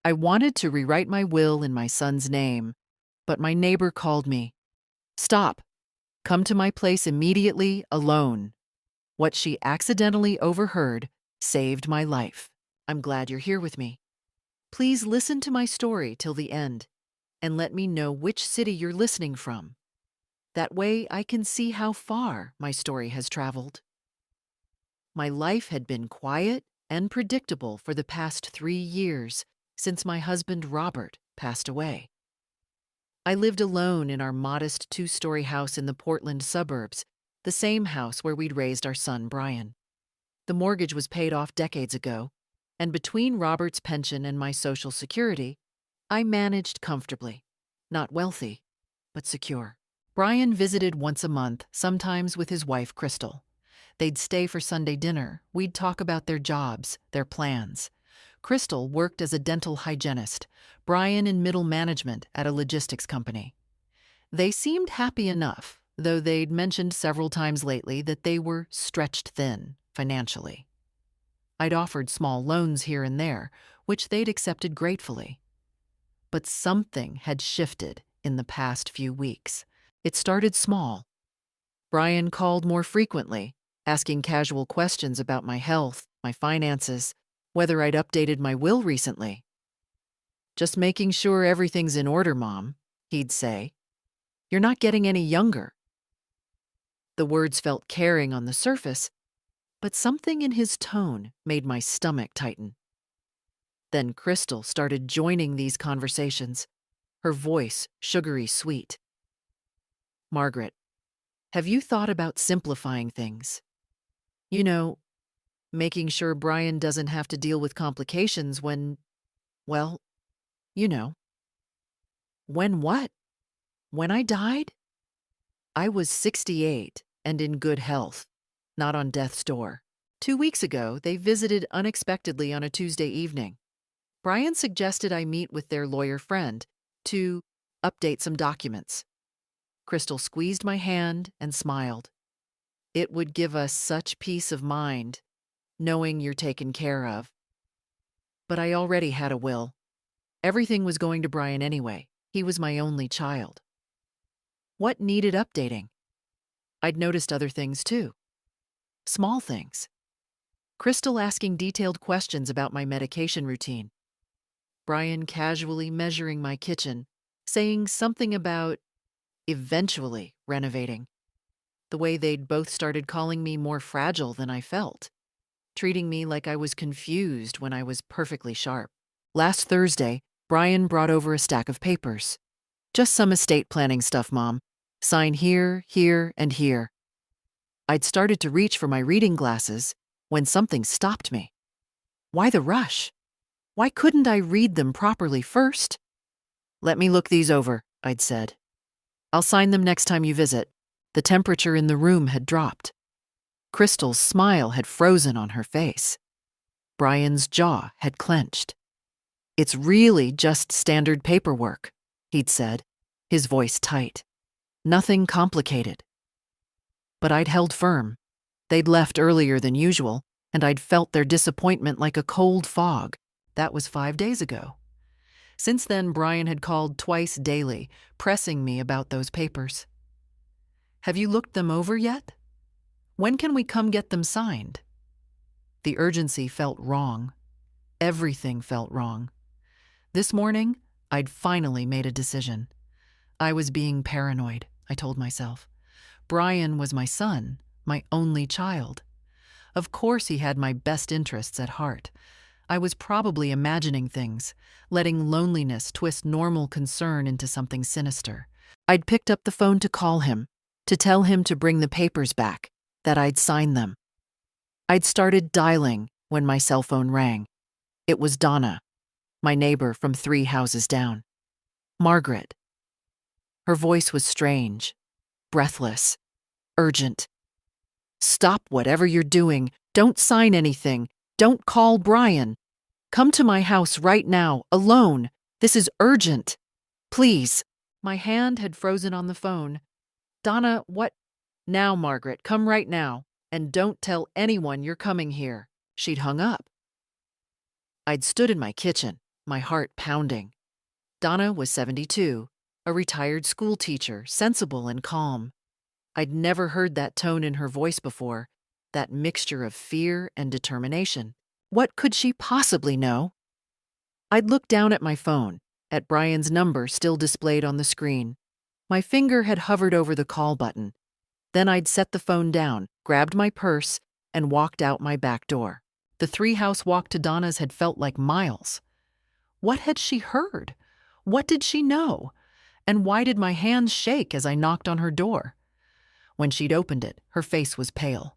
I wanted to rewrite my will in my son's name, but my neighbor called me. Stop. Come to my place immediately, alone. What she accidentally overheard saved my life. I'm glad you're here with me. Please listen to my story till the end and let me know which city you're listening from. That way I can see how far my story has traveled. My life had been quiet and predictable for the past 3 years since my husband Robert passed away. I lived alone in our modest 2-story house in the Portland suburbs, the same house where we'd raised our son Brian. The mortgage was paid off decades ago, and between Robert's pension and my Social Security, I managed comfortably. Not wealthy, but secure. Brian visited once a month, sometimes with his wife Crystal. They'd stay for Sunday dinner. We'd talk about their jobs, their plans. Crystal worked as a dental hygienist, Brian in middle management at a logistics company. They seemed happy enough, though they'd mentioned several times lately that they were stretched thin financially. I'd offered small loans here and there, which they'd accepted gratefully. But something had shifted in the past few weeks. It started small. Brian called more frequently, asking casual questions about my health, my finances, whether I'd updated my will recently. Just making sure everything's in order, Mom, he'd say. You're not getting any younger. The words felt caring on the surface, but something in his tone made my stomach tighten. Then Crystal started joining these conversations, her voice sugary sweet. Margaret, have you thought about simplifying things? You know, making sure Brian doesn't have to deal with complications when, well, you know. When what? When I died? I was 68 and in good health, not on death's door. 2 weeks ago, they visited unexpectedly on a Tuesday evening. Brian suggested I meet with their lawyer friend to update some documents. Crystal squeezed my hand and smiled. It would give us such peace of mind, knowing you're taken care of. But I already had a will. Everything was going to Brian anyway. He was my only child. What needed updating? I'd noticed other things too. Small things. Crystal asking detailed questions about my medication routine. Brian casually measuring my kitchen, saying something about eventually renovating. The way they'd both started calling me more fragile than I felt, treating me like I was confused when I was perfectly sharp. Last Thursday, Brian brought over a stack of papers. Just some estate planning stuff, Mom. Sign here, here, and here. I'd started to reach for my reading glasses when something stopped me. Why the rush? Why couldn't I read them properly first? Let me look these over, I'd said. I'll sign them next time you visit. The temperature in the room had dropped. Crystal's smile had frozen on her face. Brian's jaw had clenched. It's really just standard paperwork, he'd said, his voice tight. Nothing complicated. But I'd held firm. They'd left earlier than usual, and I'd felt their disappointment like a cold fog. That was 5 days ago. Since then, Brian had called twice daily, pressing me about those papers. Have you looked them over yet? When can we come get them signed? The urgency felt wrong. Everything felt wrong. This morning, I'd finally made a decision. I was being paranoid, I told myself. Brian was my son, my only child. Of course he had my best interests at heart. I was probably imagining things, letting loneliness twist normal concern into something sinister. I'd picked up the phone to call him, to tell him to bring the papers back, that I'd sign them. I'd started dialing when my cell phone rang. It was Donna, my neighbor from 3 houses down. Margaret. Her voice was strange, breathless, urgent. Stop whatever you're doing. Don't sign anything. Don't call Brian. Come to my house right now, alone. This is urgent. Please. My hand had frozen on the phone. Donna, what? Now, Margaret, come right now. And don't tell anyone you're coming here. She'd hung up. I'd stood in my kitchen, my heart pounding. Donna was 72, a retired school teacher, sensible and calm. I'd never heard that tone in her voice before, that mixture of fear and determination. What could she possibly know? I'd looked down at my phone, at Brian's number still displayed on the screen. My finger had hovered over the call button. Then I'd set the phone down, grabbed my purse, and walked out my back door. The three-house walk to Donna's had felt like miles. What had she heard? What did she know? And why did my hands shake as I knocked on her door? When she'd opened it, her face was pale.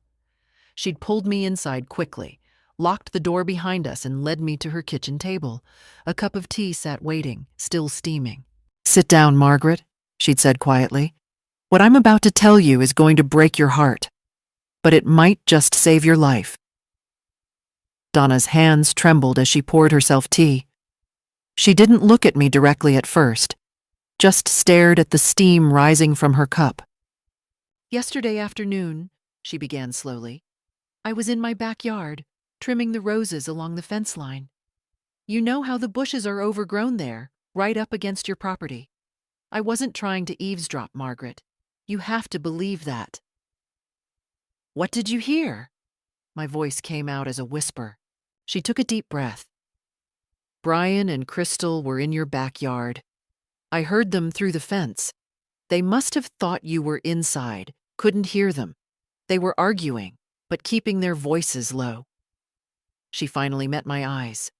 She'd pulled me inside quickly, locked the door behind us, and led me to her kitchen table. A cup of tea sat waiting, still steaming. "Sit down, Margaret," she'd said quietly. "What I'm about to tell you is going to break your heart, but it might just save your life." Donna's hands trembled as she poured herself tea. She didn't look at me directly at first, just stared at the steam rising from her cup. "Yesterday afternoon," she began slowly, "I was in my backyard, trimming the roses along the fence line. You know how the bushes are overgrown there, right up against your property. I wasn't trying to eavesdrop, Margaret. You have to believe that." "What did you hear?" My voice came out as a whisper. She took a deep breath. "Brian and Crystal were in your backyard. I heard them through the fence. They must have thought you were inside, couldn't hear them. They were arguing, but keeping their voices low." She finally met my eyes.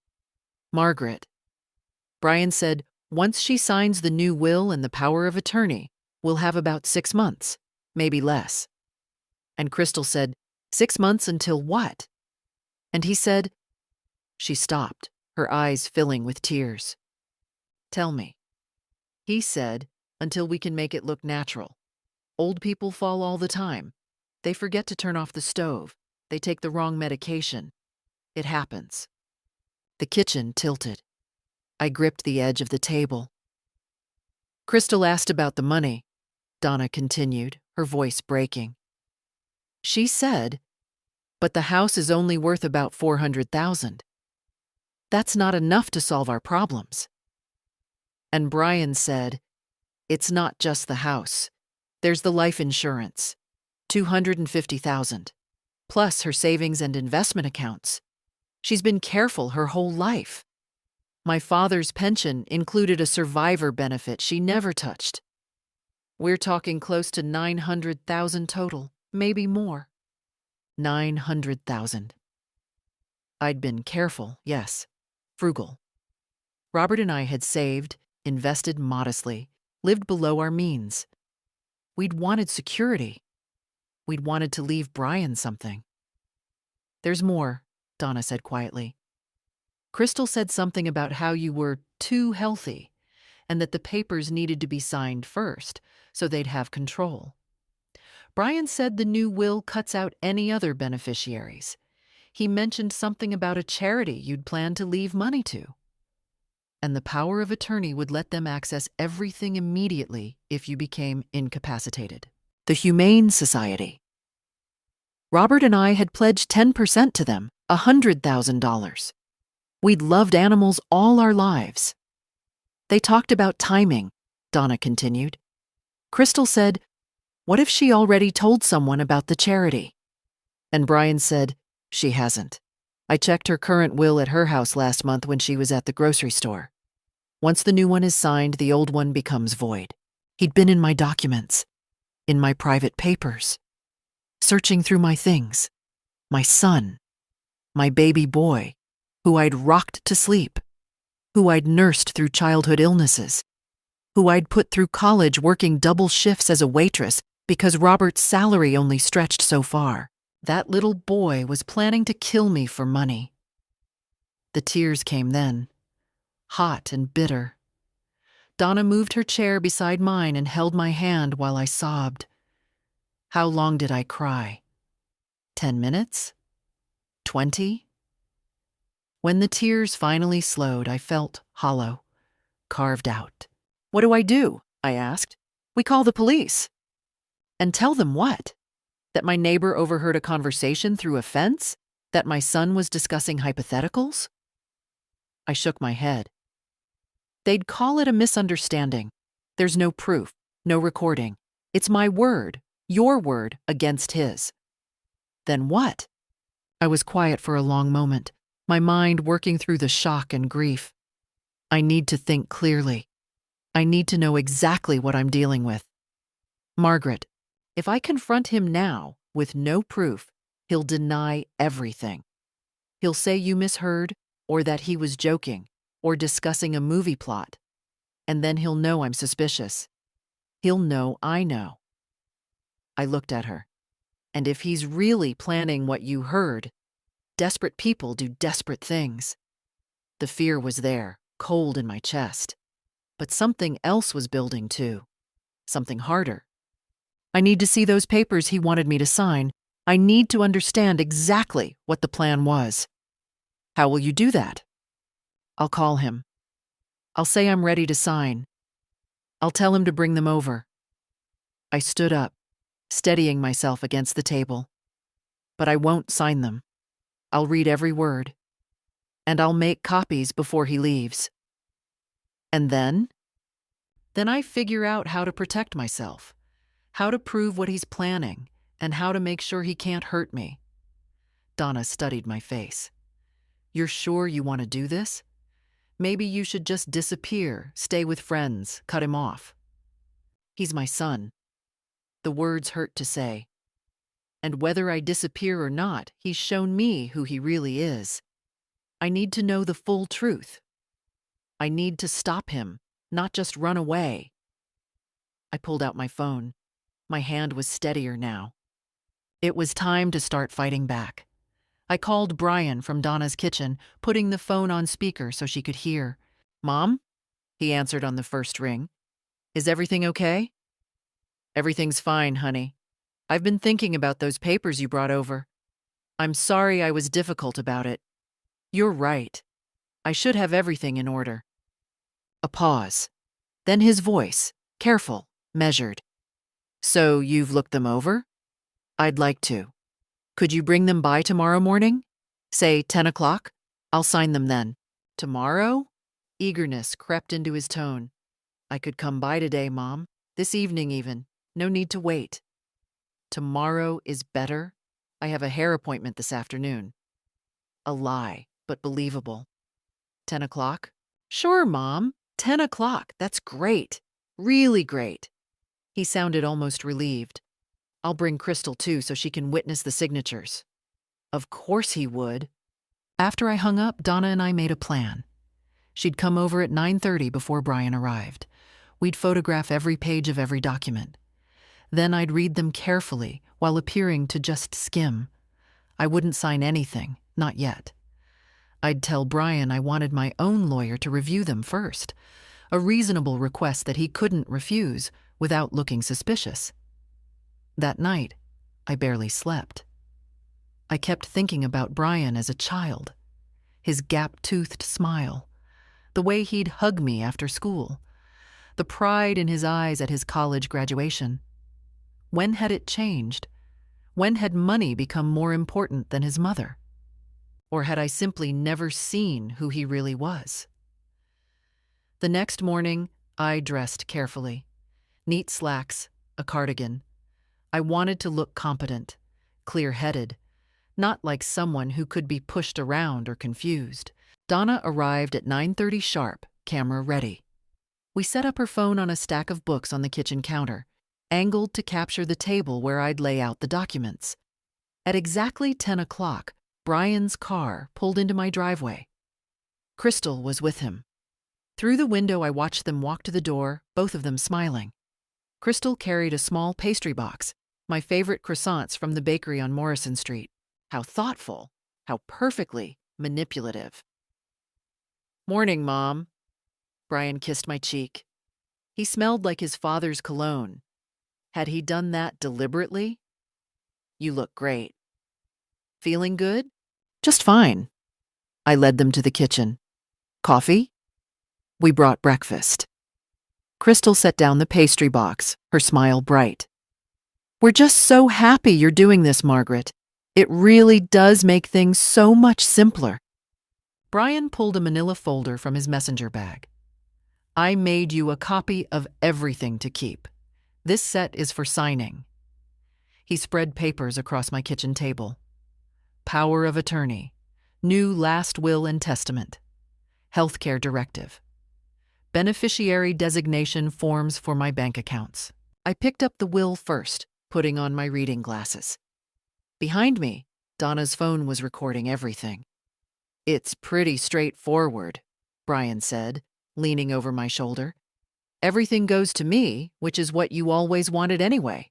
"Margaret, Brian said once she signs the new will and the power of attorney, we'll have about 6 months, maybe less." And Crystal said, "6 months until what?" And he said, she stopped, her eyes filling with tears. "Tell me." He said, "Until we can make it look natural. Old people fall all the time. They forget to turn off the stove. They take the wrong medication. It happens." The kitchen tilted. I gripped the edge of the table. "Crystal asked about the money," Donna continued, her voice breaking. "She said, but the house is only worth about $400,000. That's not enough to solve our problems." And Brian said, "It's not just the house. There's the life insurance, $250,000, plus her savings and investment accounts. She's been careful her whole life. My father's pension included a survivor benefit she never touched. We're talking close to $900,000 total, maybe more." $900,000. I'd been careful, yes, frugal. Robert and I had saved, invested modestly, lived below our means. We'd wanted security. We'd wanted to leave Brian something. "There's more," Donna said quietly. "Crystal said something about how you were too healthy and that the papers needed to be signed first so they'd have control. Brian said the new will cuts out any other beneficiaries. He mentioned something about a charity you'd planned to leave money to. And the power of attorney would let them access everything immediately if you became incapacitated. The Humane Society. Robert and I had pledged 10% to them, $100,000. We'd loved animals all our lives." "They talked about timing," Donna continued. "Crystal said, what if she already told someone about the charity?" And Brian said, "She hasn't. I checked her current will at her house last month when she was at the grocery store. Once the new one is signed, the old one becomes void." He'd been in my documents, in my private papers, searching through my things. My son, my baby boy, who I'd rocked to sleep, who I'd nursed through childhood illnesses, who I'd put through college working double shifts as a waitress because Robert's salary only stretched so far. That little boy was planning to kill me for money. The tears came then, hot and bitter. Donna moved her chair beside mine and held my hand while I sobbed. How long did I cry? 10 minutes? 20? When the tears finally slowed, I felt hollow, carved out. "What do I do?" I asked. "We call the police." "And tell them what? That my neighbor overheard a conversation through a fence? That my son was discussing hypotheticals?" I shook my head. They'd call it a misunderstanding. There's no proof, no recording. It's my word, your word, against his. Then what? I was quiet for a long moment, my mind working through the shock and grief. I need to think clearly. I need to know exactly what I'm dealing with. Margaret, if I confront him now with no proof, he'll deny everything. He'll say you misheard, or that he was joking, or discussing a movie plot. And then he'll know I'm suspicious. He'll know I know. I looked at her. And if he's really planning what you heard, desperate people do desperate things. The fear was there, cold in my chest. But something else was building too. Something harder. I need to see those papers he wanted me to sign. I need to understand exactly what the plan was. How will you do that? I'll call him. I'll say I'm ready to sign. I'll tell him to bring them over. I stood up, steadying myself against the table. But I won't sign them. I'll read every word. And I'll make copies before he leaves. And then? Then I figure out how to protect myself, how to prove what he's planning, and how to make sure he can't hurt me. Donna studied my face. You're sure you want to do this? Maybe you should just disappear, stay with friends, cut him off. He's my son. The words hurt to say. And whether I disappear or not, he's shown me who he really is. I need to know the full truth. I need to stop him, not just run away. I pulled out my phone. My hand was steadier now. It was time to start fighting back. I called Brian from Donna's kitchen, putting the phone on speaker so she could hear. Mom? He answered on the first ring. Is everything okay? Everything's fine, honey. I've been thinking about those papers you brought over. I'm sorry I was difficult about it. You're right. I should have everything in order. A pause. Then his voice, careful, measured. So you've looked them over? I'd like to. Could you bring them by tomorrow morning? Say 10 o'clock? I'll sign them then. Tomorrow? Eagerness crept into his tone. I could come by today, Mom. This evening even. No need to wait. Tomorrow is better. I have a hair appointment this afternoon. A lie, but believable. 10 o'clock? Sure, Mom. 10 o'clock. That's great. Really great. He sounded almost relieved. I'll bring Crystal too so she can witness the signatures. Of course he would. After I hung up, Donna and I made a plan. She'd come over at 9:30 before Brian arrived. We'd photograph every page of every document. Then I'd read them carefully while appearing to just skim. I wouldn't sign anything, not yet. I'd tell Brian I wanted my own lawyer to review them first, a reasonable request that he couldn't refuse without looking suspicious. That night, I barely slept. I kept thinking about Brian as a child, his gap-toothed smile, the way he'd hug me after school, the pride in his eyes at his college graduation. When had it changed? When had money become more important than his mother? Or had I simply never seen who he really was? The next morning, I dressed carefully. Neat slacks, a cardigan. I wanted to look competent, clear-headed, not like someone who could be pushed around or confused. Donna arrived at 9:30 sharp, camera ready. We set up her phone on a stack of books on the kitchen counter, angled to capture the table where I'd lay out the documents. At exactly 10 o'clock, Brian's car pulled into my driveway. Crystal was with him. Through the window, I watched them walk to the door, both of them smiling. Crystal carried a small pastry box, my favorite croissants from the bakery on Morrison Street. How thoughtful, how perfectly manipulative. Morning, Mom. Brian kissed my cheek. He smelled like his father's cologne. Had he done that deliberately? You look great. Feeling good? Just fine. I led them to the kitchen. Coffee? We brought breakfast. Crystal set down the pastry box, her smile bright. We're just so happy you're doing this, Margaret. It really does make things so much simpler. Brian pulled a manila folder from his messenger bag. I made you a copy of everything to keep. This set is for signing. He spread papers across my kitchen table. Power of attorney, new last will and testament, healthcare directive, beneficiary designation forms for my bank accounts. I picked up the will first, putting on my reading glasses. Behind me, Donna's phone was recording everything. It's pretty straightforward, Brian said, leaning over my shoulder. Everything goes to me, which is what you always wanted anyway.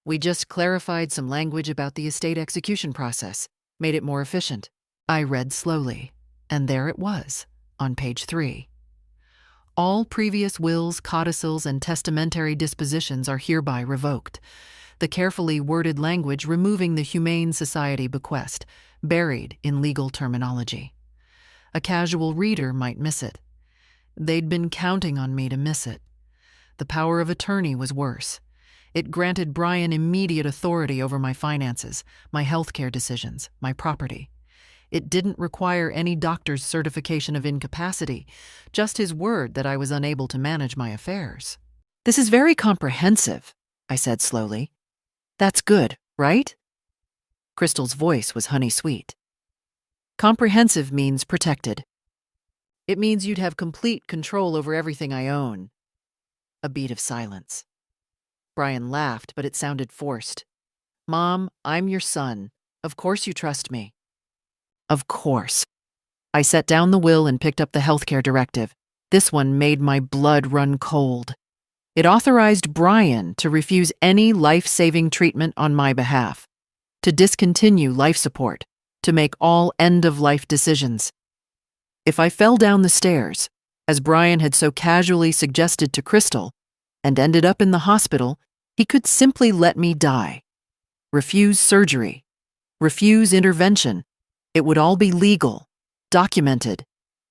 We just clarified some language about the estate execution process, made it more efficient. I read slowly, and there it was, on page 3. All previous wills, codicils, and testamentary dispositions are hereby revoked. The carefully worded language removing the Humane Society bequest, buried in legal terminology. A casual reader might miss it. They'd been counting on me to miss it. The power of attorney was worse. It granted Brian immediate authority over my finances, my healthcare decisions, my property. It didn't require any doctor's certification of incapacity, just his word that I was unable to manage my affairs. This is very comprehensive, I said slowly. That's good, right? Crystal's voice was honey-sweet. Comprehensive means protected. It means you'd have complete control over everything I own. A beat of silence. Brian laughed, but it sounded forced. Mom, I'm your son. Of course you trust me. Of course. I set down the will and picked up the healthcare directive. This one made my blood run cold. It authorized Brian to refuse any life-saving treatment on my behalf, to discontinue life support, to make all end-of-life decisions. If I fell down the stairs, as Brian had so casually suggested to Crystal, and ended up in the hospital, he could simply let me die. Refuse surgery. Refuse intervention. It would all be legal, documented,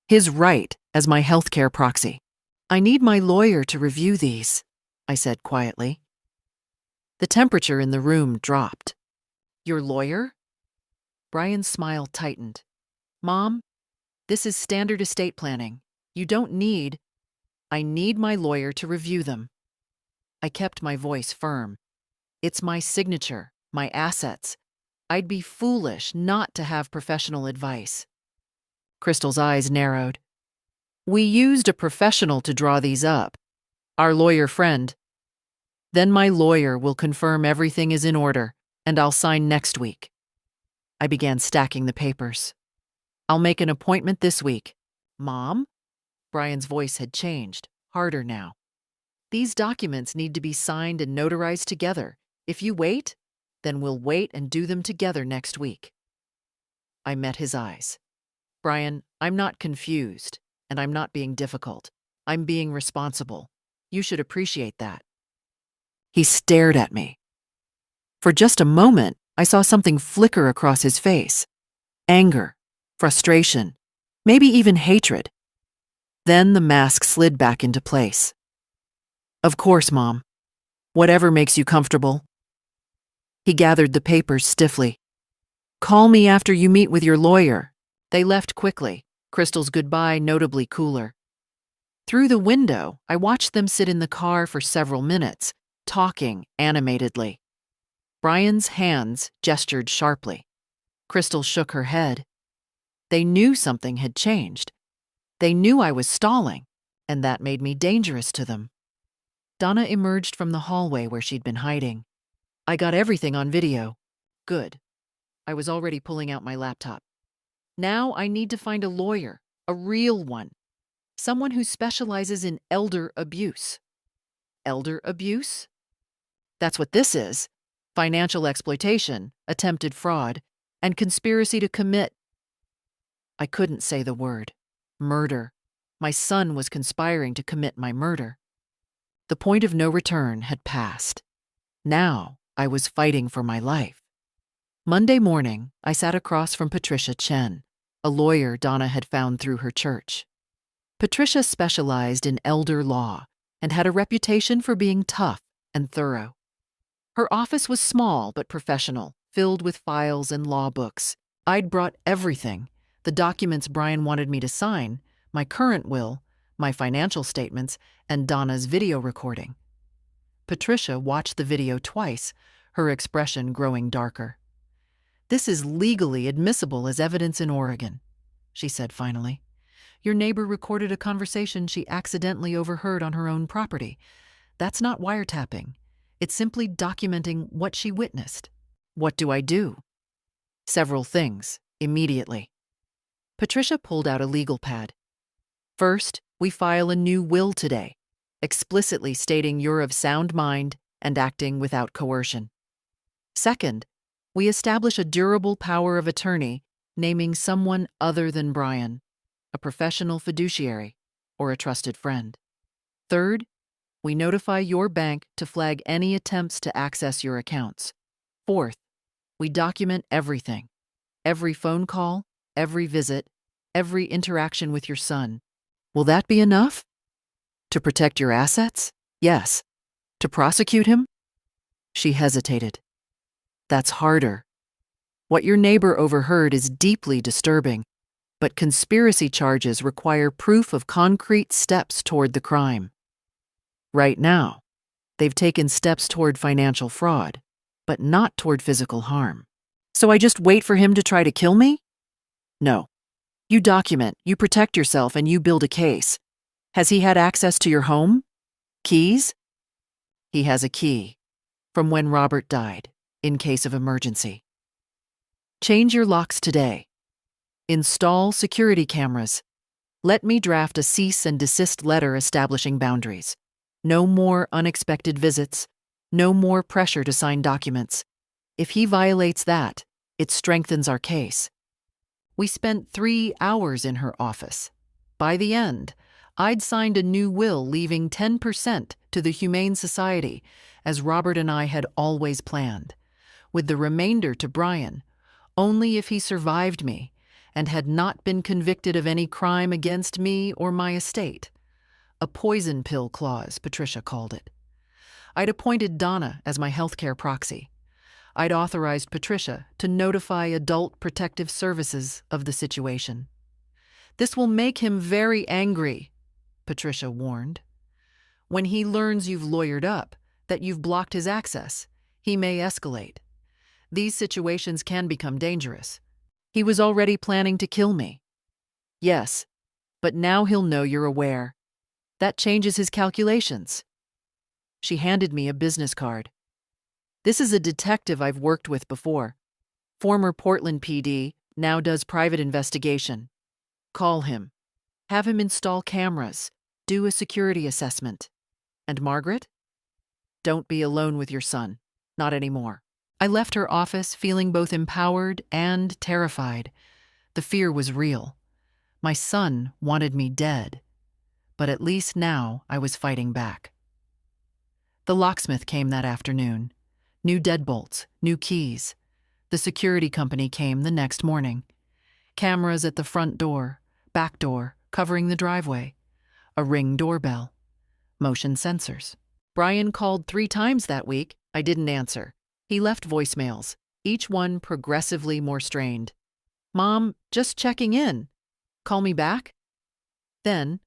his right as my healthcare proxy. I need my lawyer to review these, I said quietly. The temperature in the room dropped. Your lawyer? Brian's smile tightened. Mom, this is standard estate planning. You don't need... I need my lawyer to review them. I kept my voice firm. It's my signature, my assets. I'd be foolish not to have professional advice. Crystal's eyes narrowed. We used a professional to draw these up. Our lawyer friend. Then my lawyer will confirm everything is in order, and I'll sign next week. I began stacking the papers. I'll make an appointment this week. Mom? Brian's voice had changed, harder now. These documents need to be signed and notarized together. If you wait, then we'll wait and do them together next week. I met his eyes. Brian, I'm not confused, and I'm not being difficult. I'm being responsible. You should appreciate that. He stared at me. For just a moment, I saw something flicker across his face. Anger, frustration, maybe even hatred. Then the mask slid back into place. Of course, Mom. Whatever makes you comfortable. He gathered the papers stiffly. Call me after you meet with your lawyer. They left quickly, Crystal's goodbye notably cooler. Through the window, I watched them sit in the car for several minutes, talking animatedly. Brian's hands gestured sharply. Crystal shook her head. They knew something had changed. They knew I was stalling, and that made me dangerous to them. Donna emerged from the hallway where she'd been hiding. I got everything on video. Good. I was already pulling out my laptop. Now I need to find a lawyer, a real one. Someone who specializes in elder abuse. Elder abuse? That's what this is. Financial exploitation, attempted fraud, and conspiracy to commit. I couldn't say the word. Murder. My son was conspiring to commit my murder. The point of no return had passed. Now I was fighting for my life. Monday morning, I sat across from Patricia Chen, a lawyer Donna had found through her church. Patricia specialized in elder law and had a reputation for being tough and thorough. Her office was small but professional, filled with files and law books. I'd brought everything, the documents Brian wanted me to sign, my current will, my financial statements, and Donna's video recording. Patricia watched the video twice, her expression growing darker. "This is legally admissible as evidence in Oregon," she said finally. "Your neighbor recorded a conversation she accidentally overheard on her own property. That's not wiretapping. It's simply documenting what she witnessed." "What do I do?" "Several things, immediately." Patricia pulled out a legal pad. "First, we file a new will today, explicitly stating you're of sound mind and acting without coercion. Second, we establish a durable power of attorney naming someone other than Brian, a professional fiduciary, or a trusted friend. Third, we notify your bank to flag any attempts to access your accounts. Fourth, we document everything, every phone call, every visit, every interaction with your son. Will that be enough? To protect your assets? Yes. To prosecute him?" She hesitated. "That's harder. What your neighbor overheard is deeply disturbing, but conspiracy charges require proof of concrete steps toward the crime. Right now, they've taken steps toward financial fraud, but not toward physical harm. So I just wait for him to try to kill me? No. You document, you protect yourself, and you build a case. Has he had access to your home? Keys?" "He has a key, from when Robert died, in case of emergency. Change your locks today. Install security cameras. Let me draft a cease and desist letter establishing boundaries. No more unexpected visits. No more pressure to sign documents. If he violates that, it strengthens our case." We spent 3 hours in her office. By the end, I'd signed a new will leaving 10% to the Humane Society, as Robert and I had always planned, with the remainder to Brian, only if he survived me and had not been convicted of any crime against me or my estate. A poison pill clause, Patricia called it. I'd appointed Donna as my healthcare proxy. I'd authorized Patricia to notify Adult Protective Services of the situation. "This will make him very angry," Patricia warned. "When he learns you've lawyered up, that you've blocked his access, he may escalate. These situations can become dangerous. He was already planning to kill me." "Yes, but now he'll know you're aware. That changes his calculations." She handed me a business card. "This is a detective I've worked with before. Former Portland PD, now does private investigation. Call him. Have him install cameras. Do a security assessment. And Margaret? Don't be alone with your son. Not anymore." I left her office feeling both empowered and terrified. The fear was real. My son wanted me dead. But at least now I was fighting back. The locksmith came that afternoon. New deadbolts, new keys. The security company came the next morning. Cameras at the front door, back door, covering the driveway. A Ring doorbell. Motion sensors. Brian called 3 times that week. I didn't answer. He left voicemails, each one progressively more strained. "Mom, just checking in. Call me back?" Then,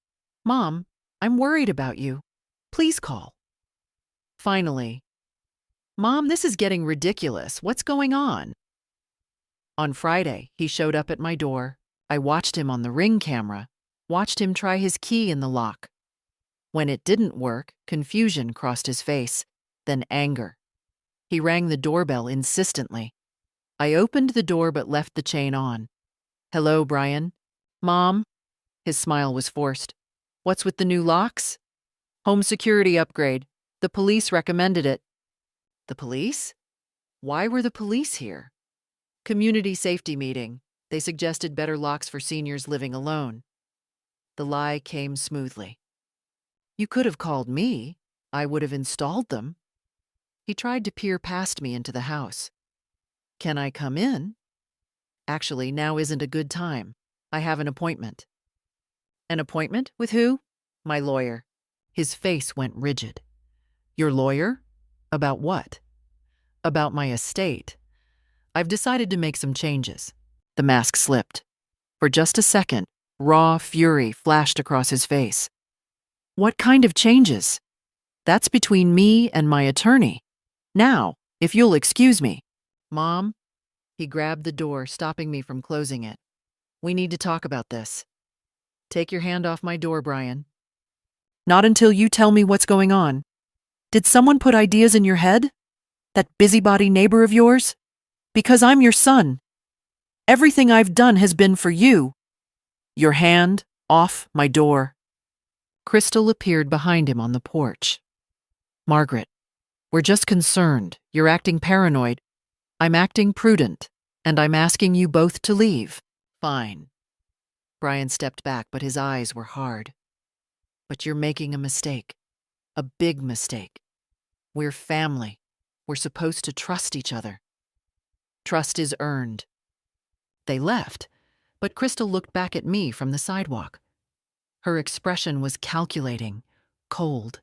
"Mom, I'm worried about you. Please call." Finally, "Mom, this is getting ridiculous. What's going on?" On Friday, he showed up at my door. I watched him on the Ring camera, watched him try his key in the lock. When it didn't work, confusion crossed his face, then anger. He rang the doorbell insistently. I opened the door but left the chain on. "Hello, Brian." "Mom?" His smile was forced. "What's with the new locks?" "Home security upgrade. The police recommended it." "The police? Why were the police here?" "Community safety meeting. They suggested better locks for seniors living alone." The lie came smoothly. "You could have called me. I would have installed them." He tried to peer past me into the house. "Can I come in?" "Actually, now isn't a good time. I have an appointment." "An appointment? With who?" "My lawyer." His face went rigid. "Your lawyer? About what?" "About my estate. I've decided to make some changes." The mask slipped. For just a second, raw fury flashed across his face. What kind of changes? That's between me and my attorney. Now, if you'll excuse me. Mom? He grabbed the door, stopping me from closing it. We need to talk about this. Take your hand off my door, Brian. Not until you tell me what's going on. Did someone put ideas in your head? That busybody neighbor of yours? Because I'm your son. Everything I've done has been for you. Your hand off my door. Crystal appeared behind him on the porch. Margaret, we're just concerned. You're acting paranoid. I'm acting prudent, and I'm asking you both to leave. Fine. Brian stepped back, but his eyes were hard. But you're making a mistake. A big mistake. We're family. We're supposed to trust each other. Trust is earned. They left, but Crystal looked back at me from the sidewalk. Her expression was calculating, cold.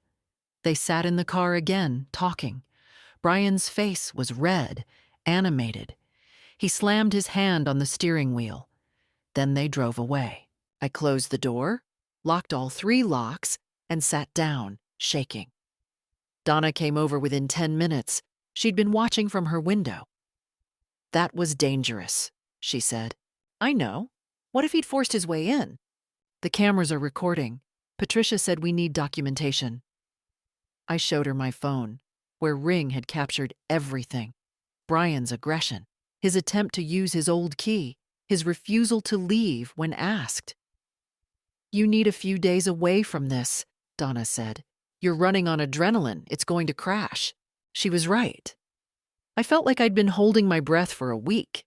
They sat in the car again, talking. Brian's face was red, animated. He slammed his hand on the steering wheel. Then they drove away. I closed the door, locked all 3 locks, and sat down, shaking. Donna came over within 10 minutes. She'd been watching from her window. That was dangerous, she said. I know. What if he'd forced his way in? The cameras are recording. Patricia said we need documentation. I showed her my phone, where Ring had captured everything. Brian's aggression, his attempt to use his old key, his refusal to leave when asked. You need a few days away from this, Donna said. You're running on adrenaline. It's going to crash. She was right. I felt like I'd been holding my breath for a week.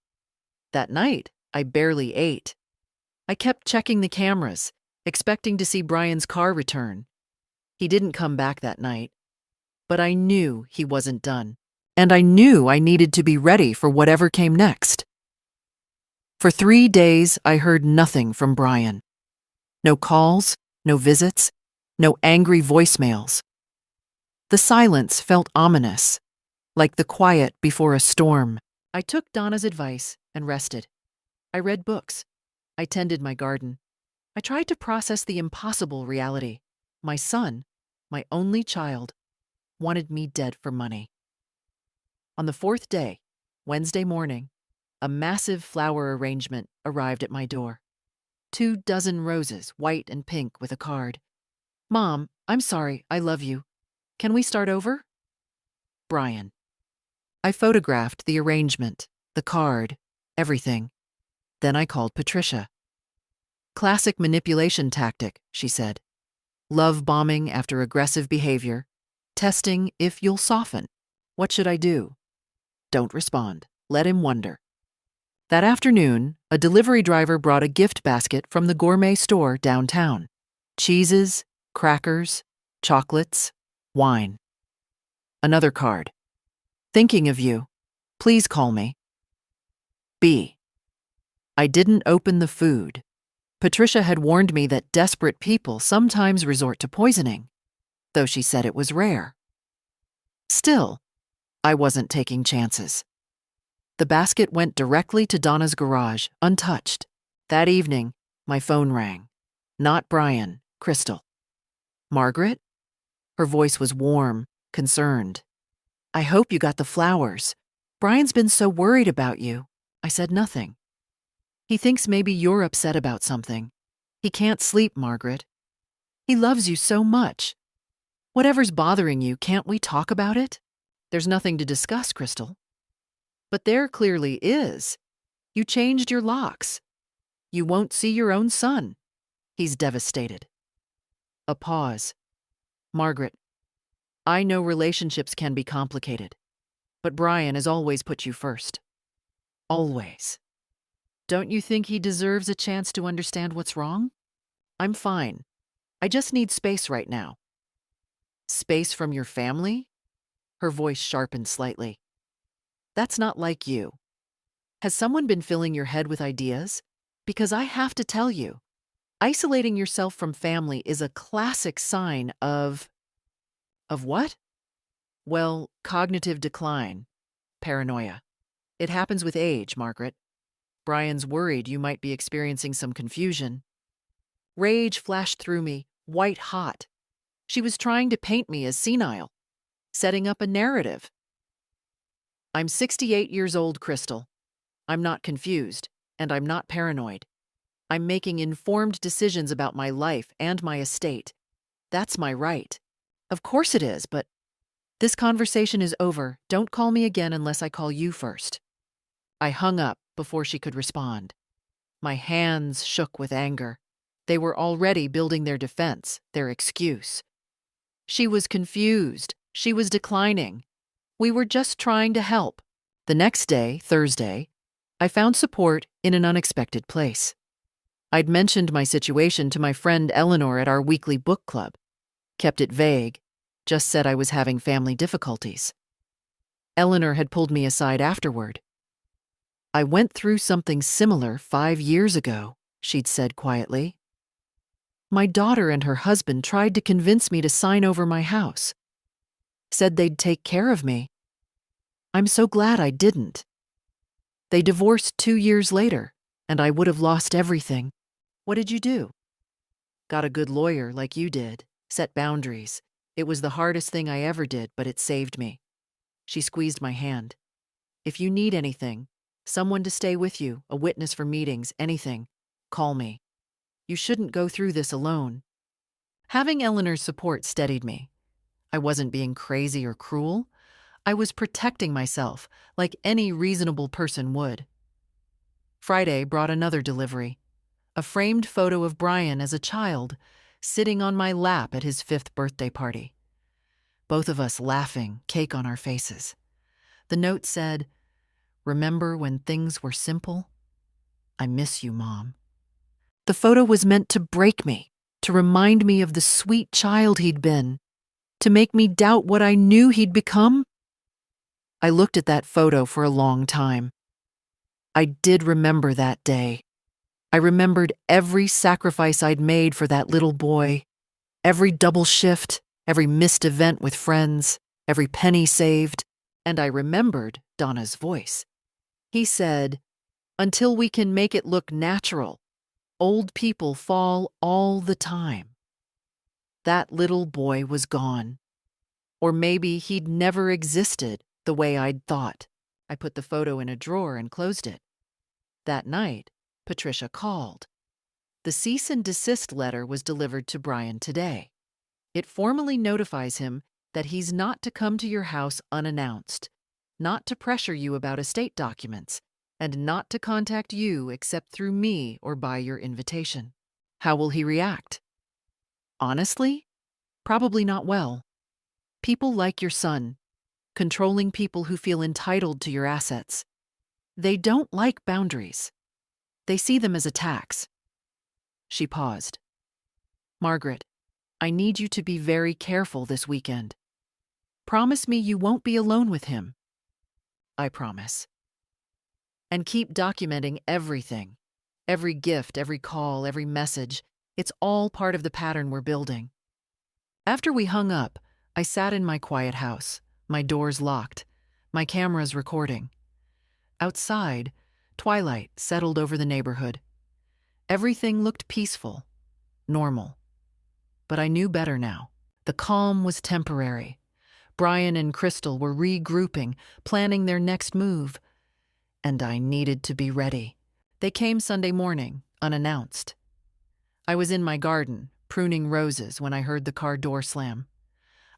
That night, I barely ate. I kept checking the cameras, expecting to see Brian's car return. He didn't come back that night. But I knew he wasn't done. And I knew I needed to be ready for whatever came next. For 3 days, I heard nothing from Brian. No calls, no visits, no angry voicemails. The silence felt ominous, like the quiet before a storm. I took Donna's advice and rested. I read books. I tended my garden. I tried to process the impossible reality. My son, my only child, wanted me dead for money. On the 4th day, Wednesday morning, a massive flower arrangement arrived at my door. 24 roses, white and pink, with a card. Mom, I'm sorry, I love you. Can we start over? Brian. I photographed the arrangement, the card, everything. Then I called Patricia. Classic manipulation tactic, she said. Love bombing after aggressive behavior. Testing if you'll soften. What should I do? Don't respond. Let him wonder. That afternoon, a delivery driver brought a gift basket from the gourmet store downtown. Cheeses, crackers, chocolates, wine. Another card. Thinking of you. Please call me. B. I didn't open the food. Patricia had warned me that desperate people sometimes resort to poisoning, though she said it was rare. Still, I wasn't taking chances. The basket went directly to Donna's garage, untouched. That evening, my phone rang. Not Brian, Crystal. Margaret? Her voice was warm, concerned. I hope you got the flowers. Brian's been so worried about you. I said nothing. He thinks maybe you're upset about something. He can't sleep, Margaret. He loves you so much. Whatever's bothering you, can't we talk about it? There's nothing to discuss, Crystal. But there clearly is. You changed your locks. You won't see your own son. He's devastated. A pause. Margaret, I know relationships can be complicated, but Brian has always put you first. Always. Don't you think he deserves a chance to understand what's wrong? I'm fine. I just need space right now. Space from your family? Her voice sharpened slightly. That's not like you. Has someone been filling your head with ideas? Because I have to tell you, isolating yourself from family is a classic sign of what? Well, cognitive decline, paranoia. It happens with age, Margaret. Brian's worried you might be experiencing some confusion. Rage flashed through me, white hot. She was trying to paint me as senile, setting up a narrative. I'm 68 years old, Crystal. I'm not confused, and I'm not paranoid. I'm making informed decisions about my life and my estate. That's my right. Of course it is, but this conversation is over. Don't call me again unless I call you first. I hung up before she could respond. My hands shook with anger. They were already building their defense, their excuse. She was confused. She was declining. We were just trying to help. The next day, Thursday, I found support in an unexpected place. I'd mentioned my situation to my friend Eleanor at our weekly book club. Kept it vague, just said I was having family difficulties. Eleanor had pulled me aside afterward. I went through something similar 5 years ago, she'd said quietly. My daughter and her husband tried to convince me to sign over my house. Said they'd take care of me. I'm so glad I didn't. They divorced 2 years later, and I would have lost everything. What did you do? Got a good lawyer like you did. Set boundaries. It was the hardest thing I ever did, but it saved me. She squeezed my hand. If you need anything, someone to stay with you, a witness for meetings, anything, call me. You shouldn't go through this alone. Having Eleanor's support steadied me. I wasn't being crazy or cruel. I was protecting myself like any reasonable person would. Friday brought another delivery. A framed photo of Brian as a child, sitting on my lap at his 5th birthday party. Both of us laughing, cake on our faces. The note said, "Remember when things were simple? I miss you, Mom." The photo was meant to break me, to remind me of the sweet child he'd been, to make me doubt what I knew he'd become. I looked at that photo for a long time. I did remember that day. I remembered every sacrifice I'd made for that little boy, every double shift, every missed event with friends, every penny saved, and I remembered Donna's voice. He said, "Until we can make it look natural, old people fall all the time." That little boy was gone. Or maybe he'd never existed the way I'd thought. I put the photo in a drawer and closed it. That night, Patricia called. The cease and desist letter was delivered to Brian today. It formally notifies him that he's not to come to your house unannounced, not to pressure you about estate documents, and not to contact you except through me or by your invitation. How will he react? Honestly, probably not well. People like your son, controlling people who feel entitled to your assets. They don't like boundaries. They see them as attacks. She paused. Margaret, I need you to be very careful this weekend. Promise me you won't be alone with him. I promise. And keep documenting everything. Every gift, every call, every message. It's all part of the pattern we're building. After we hung up, I sat in my quiet house, my doors locked, my cameras recording. Outside, twilight settled over the neighborhood. Everything looked peaceful, normal. But I knew better now. The calm was temporary. Brian and Crystal were regrouping, planning their next move. And I needed to be ready. They came Sunday morning, unannounced. I was in my garden, pruning roses, when I heard the car door slam.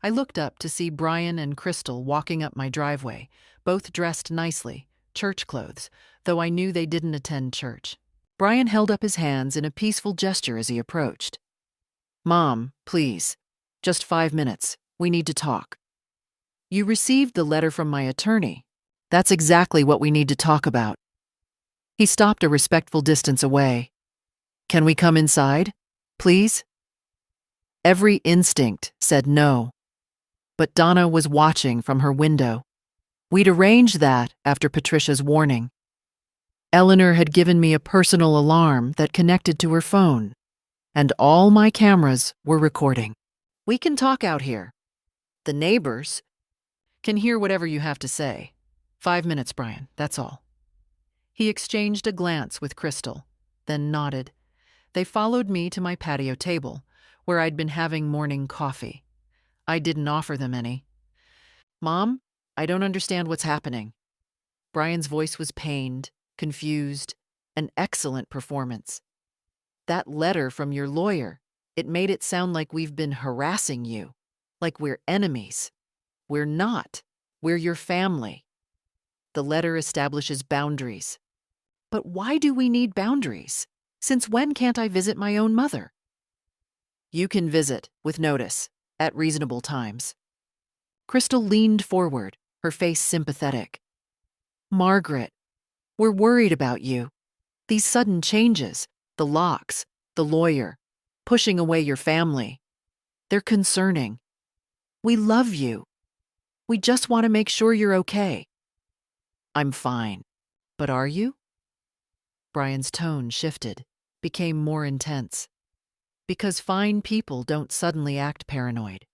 I looked up to see Brian and Crystal walking up my driveway, both dressed nicely, church clothes, though I knew they didn't attend church. Brian held up his hands in a peaceful gesture as he approached. Mom, please, just 5 minutes. We need to talk. You received the letter from my attorney. That's exactly what we need to talk about. He stopped a respectful distance away. Can we come inside, please? Every instinct said no. But Donna was watching from her window. We'd arranged that after Patricia's warning. Eleanor had given me a personal alarm that connected to her phone, and all my cameras were recording. We can talk out here. The neighbors can hear whatever you have to say. 5 minutes, Brian, that's all. He exchanged a glance with Crystal, then nodded. They followed me to my patio table, where I'd been having morning coffee. I didn't offer them any. "Mom, I don't understand what's happening." Brian's voice was pained, confused, an excellent performance. "That letter from your lawyer, it made it sound like we've been harassing you, like we're enemies. We're not. We're your family. The letter establishes boundaries. But why do we need boundaries? Since when can't I visit my own mother?" "You can visit, with notice, at reasonable times." Crystal leaned forward, her face sympathetic. "Margaret, we're worried about you. These sudden changes, the locks, the lawyer, pushing away your family, they're concerning. We love you. We just want to make sure you're okay." "I'm fine. But are you?" Brian's tone shifted, became more intense. Because fine people don't suddenly act paranoid.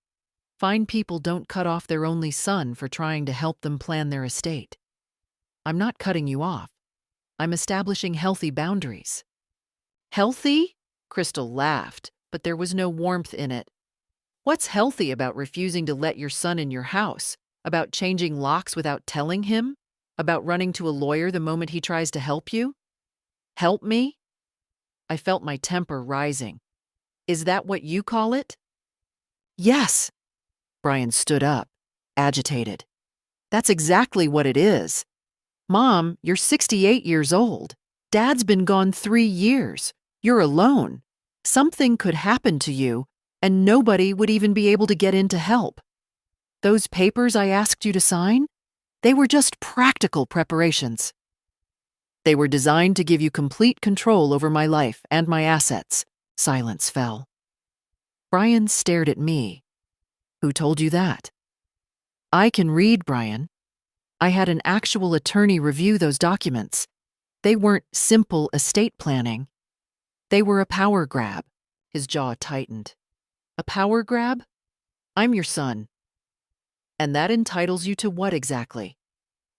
Fine people don't cut off their only son for trying to help them plan their estate. I'm not cutting you off. I'm establishing healthy boundaries. "Healthy?" Crystal laughed, but there was no warmth in it. "What's healthy about refusing to let your son in your house? About changing locks without telling him? About running to a lawyer the moment he tries to help you?" "Help me?" I felt my temper rising. "Is that what you call it?" "Yes." Brian stood up, agitated. "That's exactly what it is. Mom, you're 68 years old. Dad's been gone 3 years. You're alone. Something could happen to you, and nobody would even be able to get in to help. Those papers I asked you to sign, they were just practical preparations. They were designed to give you complete control over my life and my assets." Silence fell. Brian stared at me. "Who told you that?" "I can read, Brian. I had an actual attorney review those documents. They weren't simple estate planning. They were a power grab." His jaw tightened. "A power grab? I'm your son. And that entitles you to what exactly?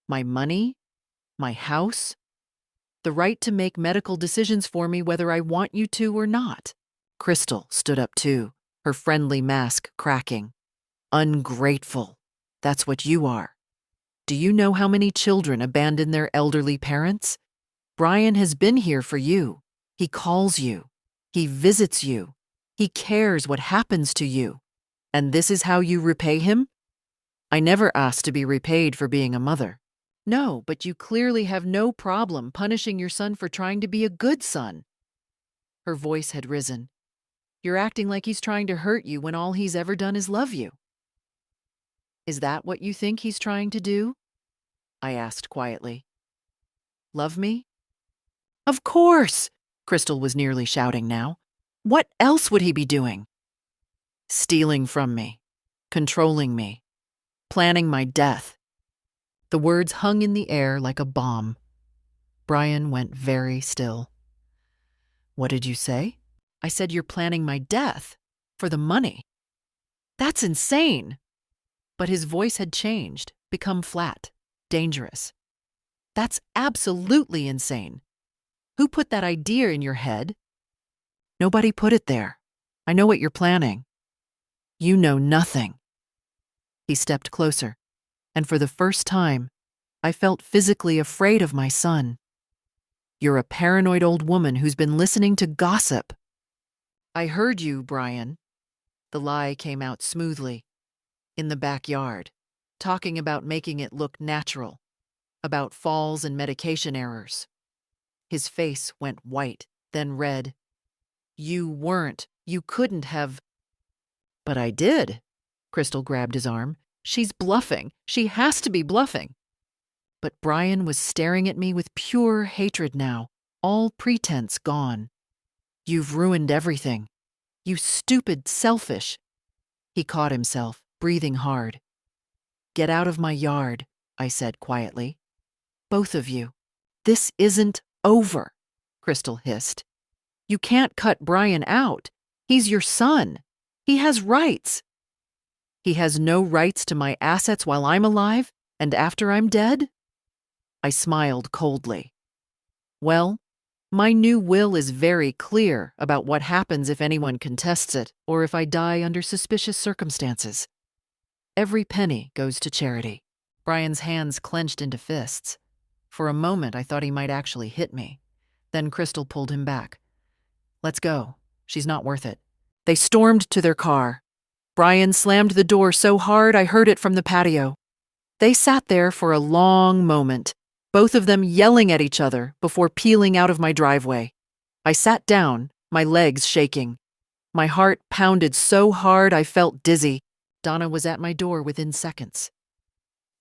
My money? My house? The right to make medical decisions for me whether I want you to or not." Crystal stood up too, her friendly mask cracking. "Ungrateful. That's what you are. Do you know how many children abandon their elderly parents? Brian has been here for you. He calls you. He visits you. He cares what happens to you. And this is how you repay him? I never asked to be repaid for being a mother." "No, but you clearly have no problem punishing your son for trying to be a good son." Her voice had risen. "You're acting like he's trying to hurt you when all he's ever done is love you." "Is that what you think he's trying to do?" I asked quietly. "Love me?" "Of course!" Crystal was nearly shouting now. "What else would he be doing?" "Stealing from me, controlling me, planning my death." The words hung in the air like a bomb. Brian went very still. "What did you say?" "I said you're planning my death. For the money." "That's insane." But his voice had changed, become flat, dangerous. "That's absolutely insane. Who put that idea in your head?" "Nobody put it there. I know what you're planning." "You know nothing." He stepped closer, and for the first time, I felt physically afraid of my son. "You're a paranoid old woman who's been listening to gossip." "I heard you, Brian." The lie came out smoothly. "In the backyard, talking about making it look natural, about falls and medication errors." His face went white, then red. You couldn't have." "But I did." Crystal grabbed his arm. "She's bluffing. She has to be bluffing." But Brian was staring at me with pure hatred now, all pretense gone. "You've ruined everything. You stupid, selfish." He caught himself, breathing hard. "Get out of my yard," I said quietly. "Both of you. This isn't over," Crystal hissed. "You can't cut Brian out. He's your son. He has rights." "He has no rights to my assets while I'm alive and after I'm dead?" I smiled coldly. "Well, My new will is very clear about what happens if anyone contests it or if I die under suspicious circumstances. Every penny goes to charity. Brian's hands clenched into fists. For a moment, I thought he might actually hit me. Then Crystal pulled him back. "Let's go. She's not worth it." They stormed to their car. Brian slammed the door so hard I heard it from the patio. They sat there for a long moment, both of them yelling at each other before peeling out of my driveway. I sat down, my legs shaking. My heart pounded so hard I felt dizzy. Donna was at my door within seconds.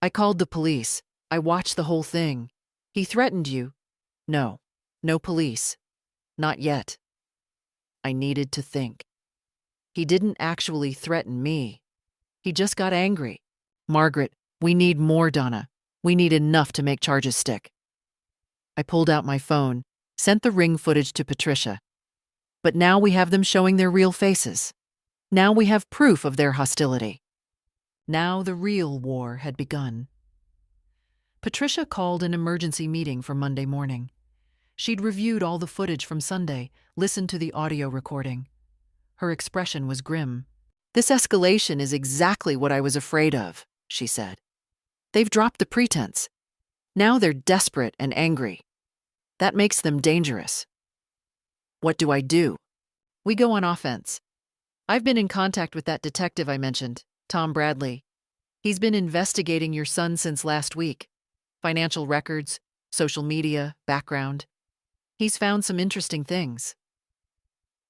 "I called the police. I watched the whole thing. He threatened you." "No. No police. Not yet." I needed to think. "He didn't actually threaten me. He just got angry." "Margaret, we need more, Donna. We need enough to make charges stick." I pulled out my phone, sent the ring footage to Patricia. But now we have them showing their real faces. Now we have proof of their hostility. Now the real war had begun. Patricia called an emergency meeting for Monday morning. She'd reviewed all the footage from Sunday, listened to the audio recording. Her expression was grim. "This escalation is exactly what I was afraid of," she said. "They've dropped the pretense. Now they're desperate and angry. That makes them dangerous." "What do I do?" "We go on offense. I've been in contact with that detective I mentioned, Tom Bradley. He's been investigating your son since last week. Financial records, social media, background. He's found some interesting things."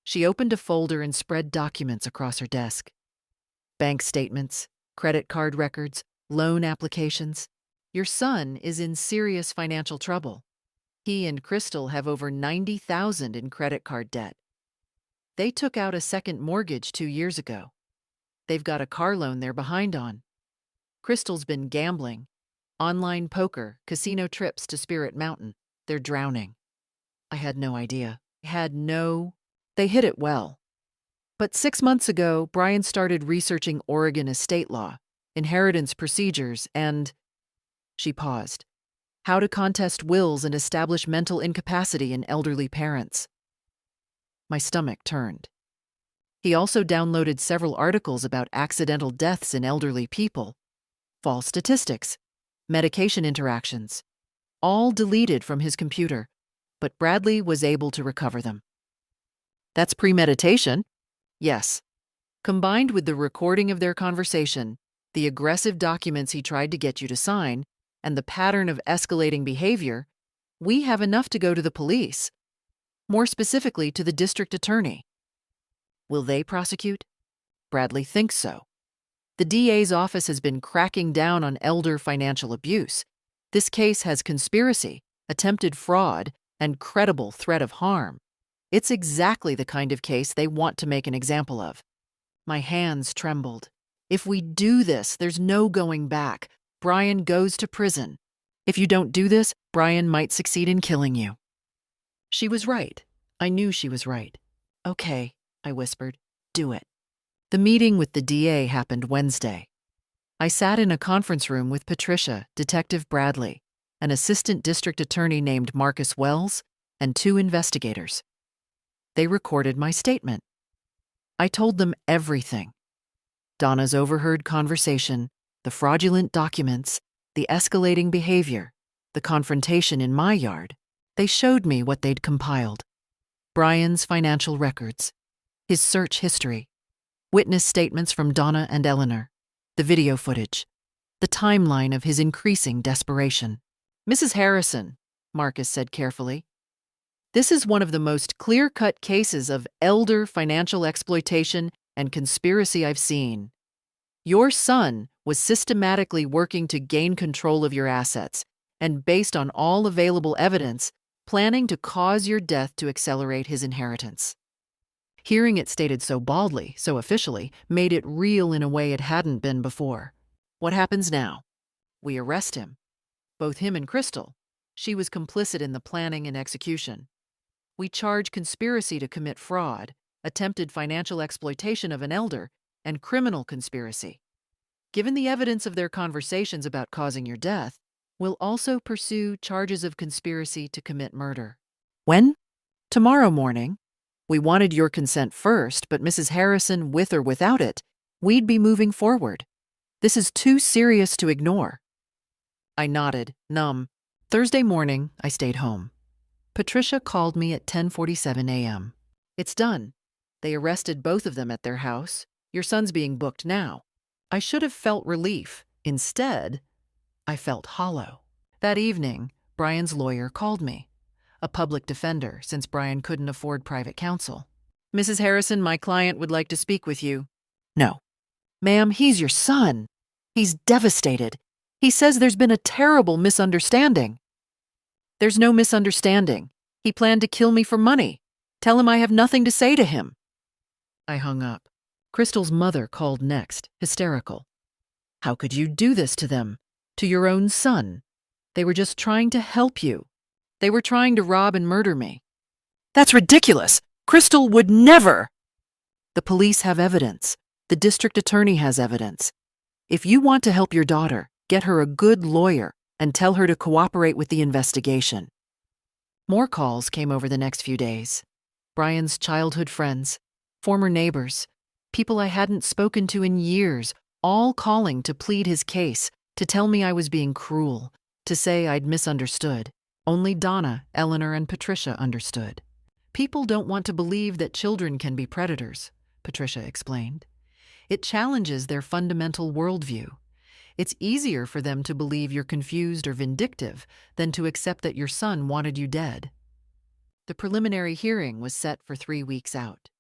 She opened a folder and spread documents across her desk. Bank statements, credit card records, loan applications. Your son is in serious financial trouble. He and Crystal have over $90,000 in credit card debt. They took out a second mortgage 2 years ago. They've got a car loan they're behind on. Crystal's been gambling. Online poker, casino trips to Spirit Mountain. They're drowning. I had no idea. They hid it well. But 6 months ago, Brian started researching Oregon estate law, inheritance procedures, and... She paused. How to contest wills and establish mental incapacity in elderly parents. My stomach turned. He also downloaded several articles about accidental deaths in elderly people, false statistics, medication interactions, all deleted from his computer, but Bradley was able to recover them. That's premeditation? Yes. Combined with the recording of their conversation, the aggressive documents he tried to get you to sign, and the pattern of escalating behavior, we have enough to go to the police. More specifically, to the district attorney. Will they prosecute? Bradley thinks so. The DA's office has been cracking down on elder financial abuse. This case has conspiracy, attempted fraud, and credible threat of harm. It's exactly the kind of case they want to make an example of. My hands trembled. If we do this, there's no going back. Brian goes to prison. If you don't do this, Brian might succeed in killing you. She was right. I knew she was right. "Okay," I whispered. "Do it." The meeting with the DA happened Wednesday. I sat in a conference room with Patricia, Detective Bradley, an assistant district attorney named Marcus Wells, and 2 investigators. They recorded my statement. I told them everything. Donna's overheard conversation, the fraudulent documents, the escalating behavior, the confrontation in my yard. They showed me what they'd compiled. Brian's financial records, his search history, witness statements from Donna and Eleanor, the video footage, the timeline of his increasing desperation. "Mrs. Harrison," Marcus said carefully, "this is one of the most clear-cut cases of elder financial exploitation and conspiracy I've seen. Your son was systematically working to gain control of your assets, and based on all available evidence, planning to cause your death to accelerate his inheritance." Hearing it stated so baldly, so officially, made it real in a way it hadn't been before. What happens now? We arrest him. Both him and Crystal. She was complicit in the planning and execution. We charge conspiracy to commit fraud, attempted financial exploitation of an elder, and criminal conspiracy. Given the evidence of their conversations about causing your death, we'll also pursue charges of conspiracy to commit murder. When? Tomorrow morning, we wanted your consent first, but Mrs. Harrison, with or without it, we'd be moving forward. This is too serious to ignore. I nodded, numb. Thursday morning, I stayed home. Patricia called me at 10:47 a.m. It's done. They arrested both of them at their house. Your son's being booked now. I should have felt relief. Instead, I felt hollow. That evening, Brian's lawyer called me. A public defender, since Brian couldn't afford private counsel. Mrs. Harrison, my client would like to speak with you. No. Ma'am, he's your son. He's devastated. He says there's been a terrible misunderstanding. There's no misunderstanding. He planned to kill me for money. Tell him I have nothing to say to him. I hung up. Crystal's mother called next, hysterical. How could you do this to them? To your own son? They were just trying to help you. They were trying to rob and murder me. That's ridiculous! Crystal would never! The police have evidence. The district attorney has evidence. If you want to help your daughter, get her a good lawyer and tell her to cooperate with the investigation. More calls came over the next few days. Brian's childhood friends, former neighbors, people I hadn't spoken to in years, all calling to plead his case, to tell me I was being cruel, to say I'd misunderstood. Only Donna, Eleanor, and Patricia understood. People don't want to believe that children can be predators, Patricia explained. It challenges their fundamental worldview. It's easier for them to believe you're confused or vindictive than to accept that your son wanted you dead. The preliminary hearing was set for 3 weeks out.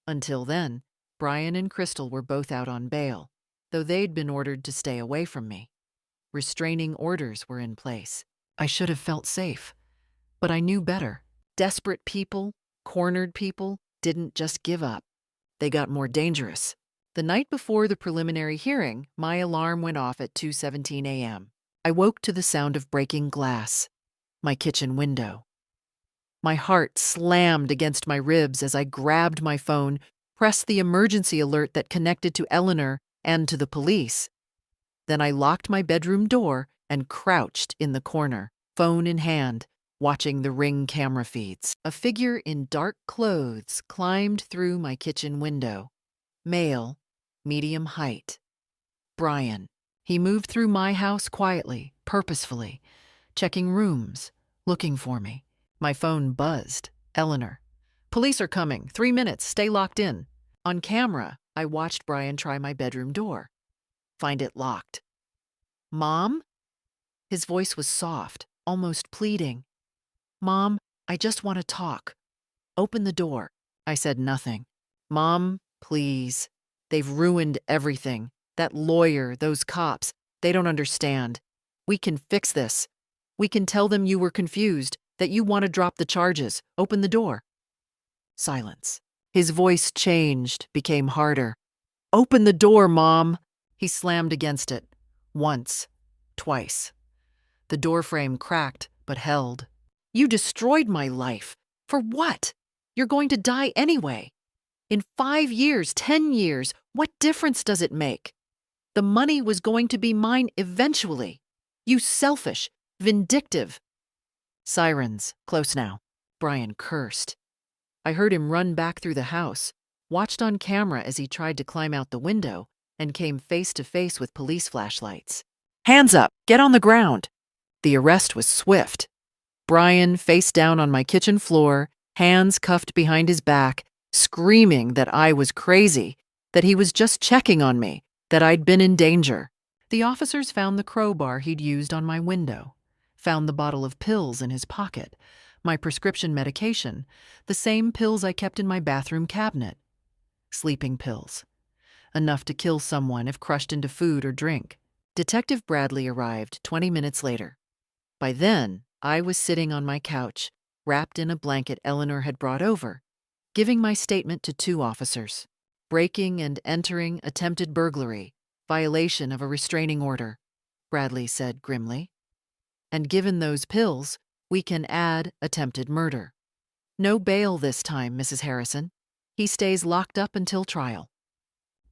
Until then, Brian and Crystal were both out on bail, though they'd been ordered to stay away from me. Restraining orders were in place. I should have felt safe, but I knew better. Desperate people, cornered people, didn't just give up. They got more dangerous. The night before the preliminary hearing, my alarm went off at 2:17 a.m. I woke to the sound of breaking glass. My kitchen window. My heart slammed against my ribs as I grabbed my phone, pressed the emergency alert that connected to Eleanor and to the police. Then I locked my bedroom door and crouched in the corner, phone in hand, watching the Ring camera feeds. A figure in dark clothes climbed through my kitchen window. Male, medium height. Brian. He moved through my house quietly, purposefully, checking rooms, looking for me. My phone buzzed. Eleanor. Police are coming. 3 minutes. Stay locked in. On camera, I watched Brian try my bedroom door. Find it locked. Mom? His voice was soft, almost pleading. Mom, I just want to talk. Open the door. I said nothing. Mom, please. They've ruined everything. That lawyer, those cops, they don't understand. We can fix this. We can tell them you were confused, that you want to drop the charges. Open the door. Silence. His voice changed, became harder. Open the door, Mom. He slammed against it. Once. Twice. The doorframe cracked, but held. You destroyed my life. For what? You're going to die anyway. In 5 years, 10 years, what difference does it make? The money was going to be mine eventually. You selfish, vindictive. Sirens, close now. Brian cursed. I heard him run back through the house, watched on camera as he tried to climb out the window, and came face to face with police flashlights. Hands up! Get on the ground! The arrest was swift. Brian, face down on my kitchen floor, hands cuffed behind his back, screaming that I was crazy, that he was just checking on me, that I'd been in danger. The officers found the crowbar he'd used on my window, found the bottle of pills in his pocket, my prescription medication, the same pills I kept in my bathroom cabinet. Sleeping pills. Enough to kill someone if crushed into food or drink. Detective Bradley arrived 20 minutes later. By then, I was sitting on my couch, wrapped in a blanket Eleanor had brought over, giving my statement to 2 officers. Breaking and entering attempted burglary, violation of a restraining order, Bradley said grimly. And given those pills, we can add attempted murder. No bail this time, Mrs. Harrison. He stays locked up until trial.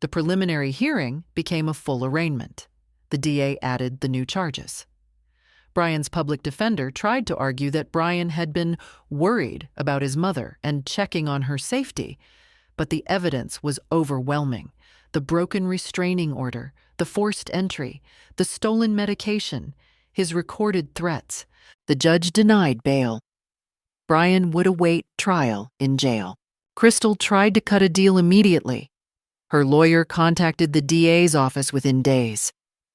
The preliminary hearing became a full arraignment. The DA added the new charges. Brian's public defender tried to argue that Brian had been worried about his mother and checking on her safety, but the evidence was overwhelming. The broken restraining order, the forced entry, the stolen medication, his recorded threats. The judge denied bail. Brian would await trial in jail. Crystal tried to cut a deal immediately. Her lawyer contacted the DA's office within days.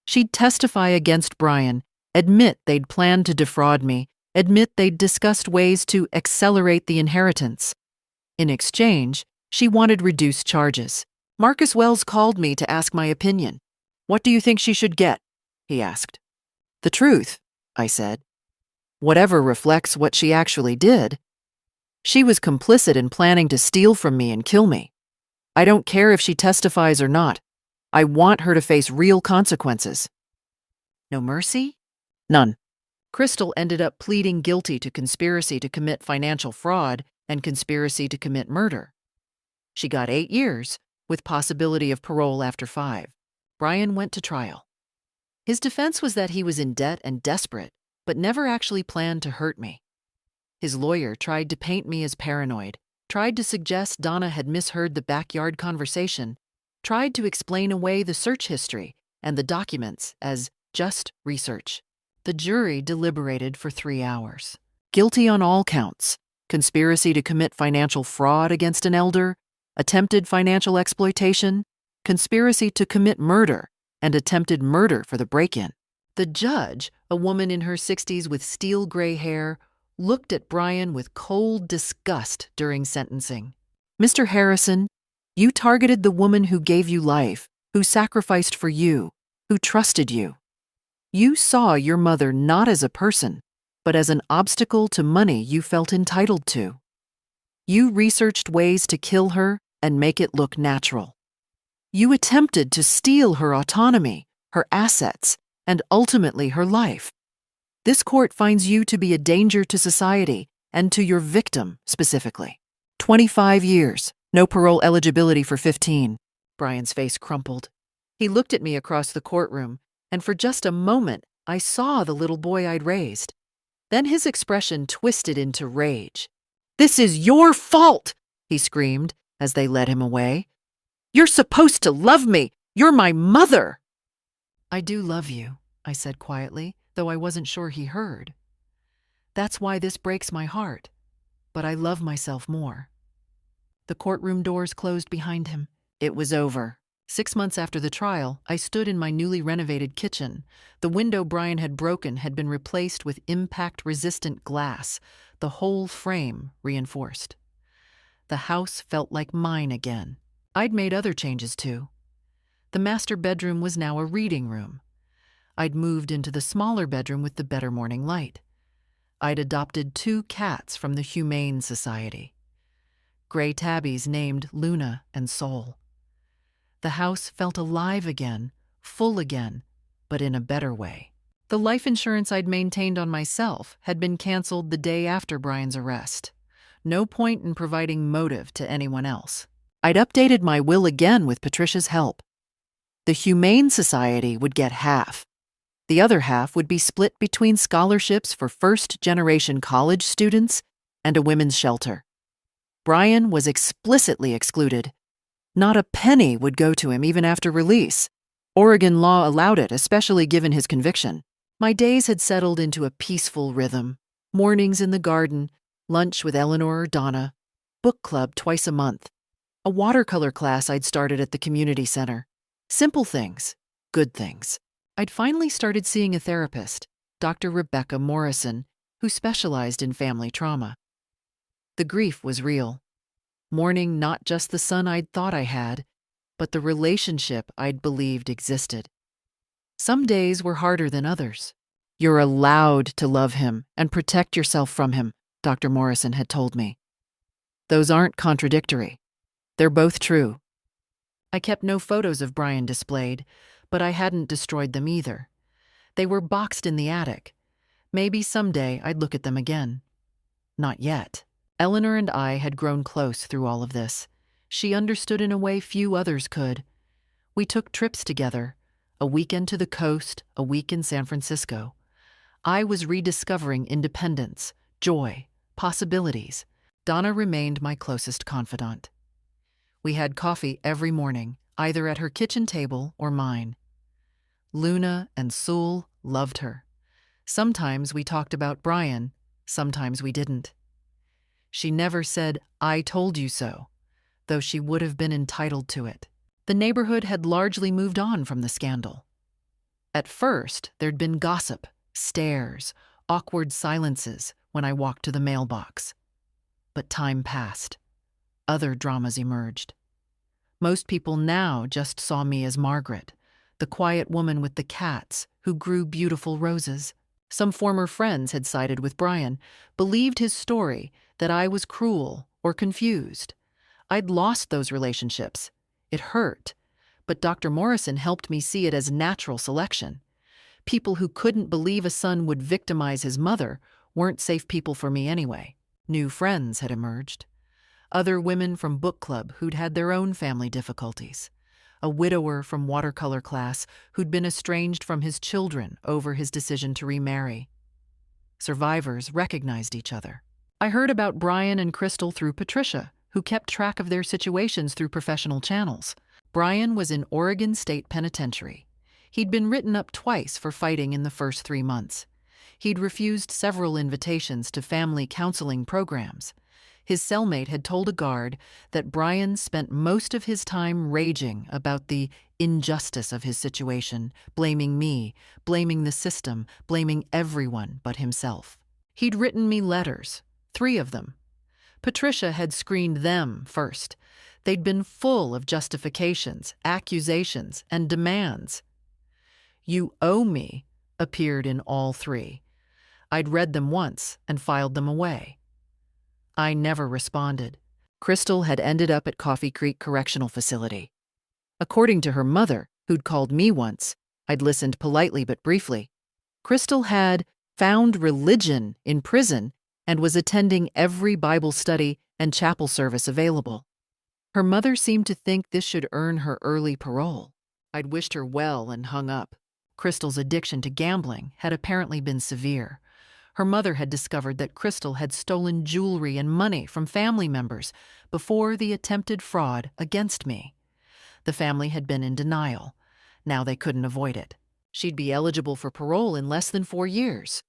She'd testify against Brian, admit they'd planned to defraud me, admit they'd discussed ways to accelerate the inheritance. In exchange, she wanted reduced charges. Marcus Wells called me to ask my opinion. "What do you think she should get?" he asked. "The truth," I said. "Whatever reflects what she actually did. She was complicit in planning to steal from me and kill me. I don't care if she testifies or not. I want her to face real consequences." No mercy? None. Crystal ended up pleading guilty to conspiracy to commit financial fraud and conspiracy to commit murder. She got 8 years, with possibility of parole after 5. Brian went to trial. His defense was that he was in debt and desperate, but never actually planned to hurt me. His lawyer tried to paint me as paranoid, tried to suggest Donna had misheard the backyard conversation, tried to explain away the search history and the documents as just research. The jury deliberated for 3 hours. Guilty on all counts: conspiracy to commit financial fraud against an elder, attempted financial exploitation, conspiracy to commit murder, and attempted murder for the break-in. The judge, a woman in her 60s with steel gray hair, looked at Brian with cold disgust during sentencing. "Mr. Harrison, you targeted the woman who gave you life, who sacrificed for you, who trusted you. You saw your mother not as a person, but as an obstacle to money you felt entitled to. You researched ways to kill her and make it look natural. You attempted to steal her autonomy, her assets, and ultimately her life. This court finds you to be a danger to society and to your victim specifically. 25 years, no parole eligibility for 15. Brian's face crumpled. He looked at me across the courtroom, and for just a moment, I saw the little boy I'd raised. Then his expression twisted into rage. "This is your fault!" he screamed as they led him away. "You're supposed to love me! You're my mother!" "I do love you," I said quietly, though I wasn't sure he heard. "That's why this breaks my heart, but I love myself more." The courtroom doors closed behind him. It was over. 6 months after the trial, I stood in my newly renovated kitchen. The window Brian had broken had been replaced with impact-resistant glass, the whole frame reinforced. The house felt like mine again. I'd made other changes too. The master bedroom was now a reading room. I'd moved into the smaller bedroom with the better morning light. I'd adopted 2 cats from the Humane Society. Gray tabbies named Luna and Soul. The house felt alive again, full again, but in a better way. The life insurance I'd maintained on myself had been canceled the day after Brian's arrest. No point in providing motive to anyone else. I'd updated my will again with Patricia's help. The Humane Society would get half. The other half would be split between scholarships for first-generation college students and a women's shelter. Brian was explicitly excluded. Not a penny would go to him even after release. Oregon law allowed it, especially given his conviction. My days had settled into a peaceful rhythm. Mornings in the garden, lunch with Eleanor or Donna, book club twice a month, a watercolor class I'd started at the community center. Simple things, good things. I'd finally started seeing a therapist, Dr. Rebecca Morrison, who specialized in family trauma. The grief was real. Mourning not just the son I'd thought I had, but the relationship I'd believed existed. Some days were harder than others. "You're allowed to love him and protect yourself from him," Dr. Morrison had told me. Those aren't contradictory. They're both true. I kept no photos of Brian displayed, but I hadn't destroyed them either. They were boxed in the attic. Maybe someday I'd look at them again. Not yet. Eleanor and I had grown close through all of this. She understood in a way few others could. We took trips together, a weekend to the coast, a week in San Francisco. I was rediscovering independence, joy, possibilities. Donna remained my closest confidant. We had coffee every morning, either at her kitchen table or mine. Luna and Sul loved her. Sometimes we talked about Brian, sometimes we didn't. She never said, "I told you so," though she would have been entitled to it. The neighborhood had largely moved on from the scandal. At first, there'd been gossip, stares, awkward silences when I walked to the mailbox. But time passed. Other dramas emerged. Most people now just saw me as Margaret, the quiet woman with the cats who grew beautiful roses. Some former friends had sided with Brian, believed his story that I was cruel or confused. I'd lost those relationships. It hurt, but Dr. Morrison helped me see it as natural selection. People who couldn't believe a son would victimize his mother weren't safe people for me anyway. New friends had emerged. Other women from book club who'd had their own family difficulties. A widower from watercolor class who'd been estranged from his children over his decision to remarry. Survivors recognized each other. I heard about Brian and Crystal through Patricia, who kept track of their situations through professional channels. Brian was in Oregon State Penitentiary. He'd been written up twice for fighting in the first 3 months. He'd refused several invitations to family counseling programs. His cellmate had told a guard that Brian spent most of his time raging about the injustice of his situation, blaming me, blaming the system, blaming everyone but himself. He'd written me letters, 3 of them. Patricia had screened them first. They'd been full of justifications, accusations, and demands. "You owe me" appeared in all 3. I'd read them once and filed them away. I never responded. Crystal had ended up at Coffee Creek Correctional Facility. According to her mother, who'd called me once, I'd listened politely but briefly. Crystal had found religion in prison and was attending every Bible study and chapel service available. Her mother seemed to think this should earn her early parole. I'd wished her well and hung up. Crystal's addiction to gambling had apparently been severe. Her mother had discovered that Crystal had stolen jewelry and money from family members before the attempted fraud against me. The family had been in denial. Now they couldn't avoid it. She'd be eligible for parole in less than 4 years.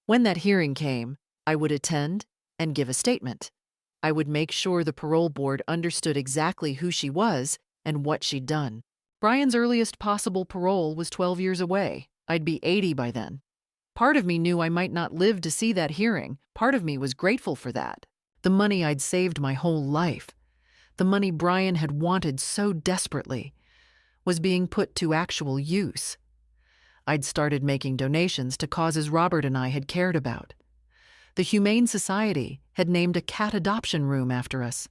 When that hearing came, I would attend and give a statement. I would make sure the parole board understood exactly who she was and what she'd done. Brian's earliest possible parole was 12 years away. I'd be 80 by then. Part of me knew I might not live to see that hearing. Part of me was grateful for that. The money I'd saved my whole life, the money Brian had wanted so desperately, was being put to actual use. I'd started making donations to causes Robert and I had cared about. The Humane Society had named a cat adoption room after us.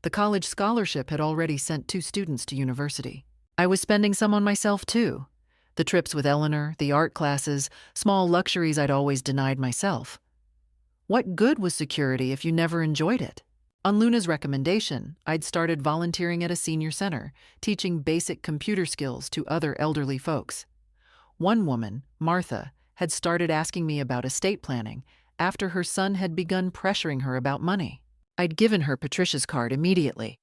The college scholarship had already sent 2 students to university. I was spending some on myself, too. The trips with Eleanor, the art classes, small luxuries I'd always denied myself. What good was security if you never enjoyed it? On Luna's recommendation, I'd started volunteering at a senior center, teaching basic computer skills to other elderly folks. One woman, Martha, had started asking me about estate planning after her son had begun pressuring her about money. I'd given her Patricia's card immediately.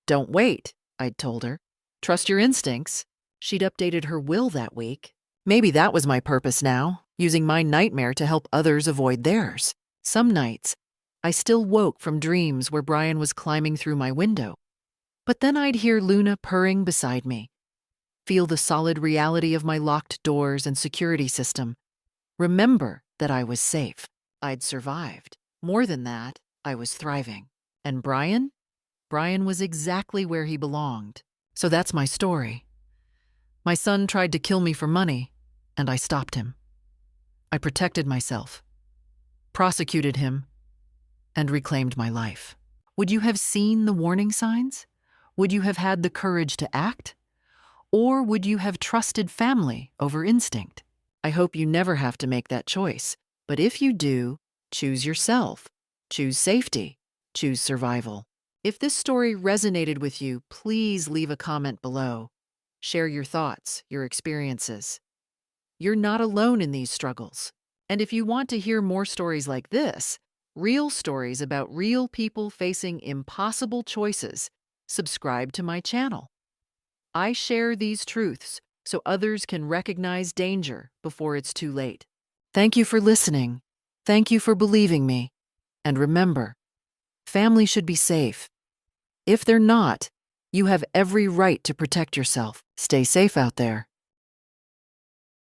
"Don't wait," I'd told her. "Trust your instincts." She'd updated her will that week. Maybe that was my purpose now, using my nightmare to help others avoid theirs. Some nights, I still woke from dreams where Brian was climbing through my window. But then I'd hear Luna purring beside me, feel the solid reality of my locked doors and security system, remember that I was safe. I'd survived. More than that, I was thriving. And Brian? Brian was exactly where he belonged. So that's my story. My son tried to kill me for money, and I stopped him. I protected myself, prosecuted him, and reclaimed my life. Would you have seen the warning signs? Would you have had the courage to act? Or would you have trusted family over instinct? I hope you never have to make that choice. But if you do, choose yourself. Choose safety. Choose survival. If this story resonated with you, please leave a comment below. Share your thoughts, your experiences. You're not alone in these struggles. And if you want to hear more stories like this, real stories about real people facing impossible choices, subscribe to my channel. I share these truths so others can recognize danger before it's too late. Thank you for listening. Thank you for believing me. And remember, family should be safe. If they're not, you have every right to protect yourself. Stay safe out there.